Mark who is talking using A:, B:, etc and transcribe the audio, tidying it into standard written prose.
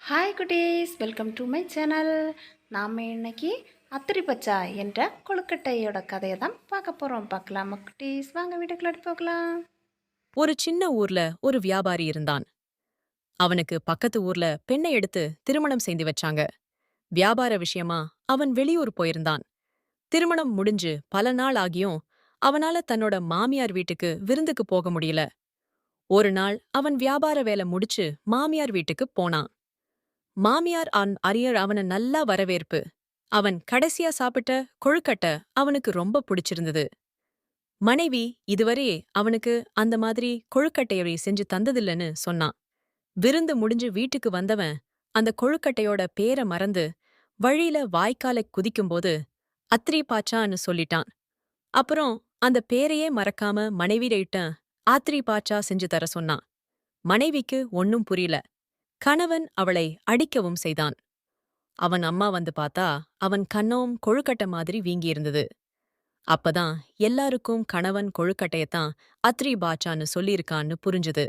A: Hi குட்டீஸ், welcome to my channel. நாம் இன்னைக்கு அத்திரி பச்சா என்ற கொழுக்கட்டையோட கதையை தான் பார்க்க போகிறோம். பார்க்கலாமா குட்டீஸ்? வாங்க வீட்டுக்குள்ள போகலாம்.
B: ஒரு சின்ன ஊர்ல ஒரு வியாபாரி இருந்தான். அவனுக்கு பக்கத்து ஊர்ல பெண்ணை எடுத்து திருமணம் செய்து வச்சாங்க. வியாபார விஷயமா அவன் வெளியூர் போயிருந்தான். திருமணம் முடிஞ்சு பல நாள் ஆகியும் அவனால தன்னோட மாமியார் வீட்டுக்கு விருந்துக்கு போக முடியல. ஒரு நாள் அவன் வியாபார வேலை முடிச்சு மாமியார் வீட்டுக்கு போனான். மாமியார் அரியர் அவன நல்லா வரவேற்பு. அவன் கடைசியா சாப்பிட்ட கொழுக்கட்டை அவனுக்கு ரொம்ப பிடிச்சிருந்தது. மனைவி இதுவரை அவனுக்கு அந்த மாதிரி கொழுக்கட்டையை செஞ்சு தந்ததில்லன்னு சொன்னான். விருந்து முடிஞ்சு வீட்டுக்கு வந்தவன் அந்த கொழுக்கட்டையோட பேர மறந்து வழியில வாய்க்கால குதிக்கும்போது அத்ரி பாச்சான்னு சொல்லிட்டான். அப்புறம் அந்த பேரையே மறக்காம மனைவியிட்ட ஆத்ரி பாச்சா செஞ்சு தர சொன்னான். மனைவிக்கு ஒன்னும் புரியல. கணவன் அவளை அடிக்கவும் செய்தான். அவன் அம்மா வந்து பார்த்தா அவன் கண்ணம் கொழுக்கட்டை மாதிரி வீங்கியிருந்தது. அப்பதான் எல்லாருக்கும் கணவன் கொழுக்கட்டையத்தான் அத்ரி பாச்சான்னு சொல்லியிருக்கான்னு புரிஞ்சுது.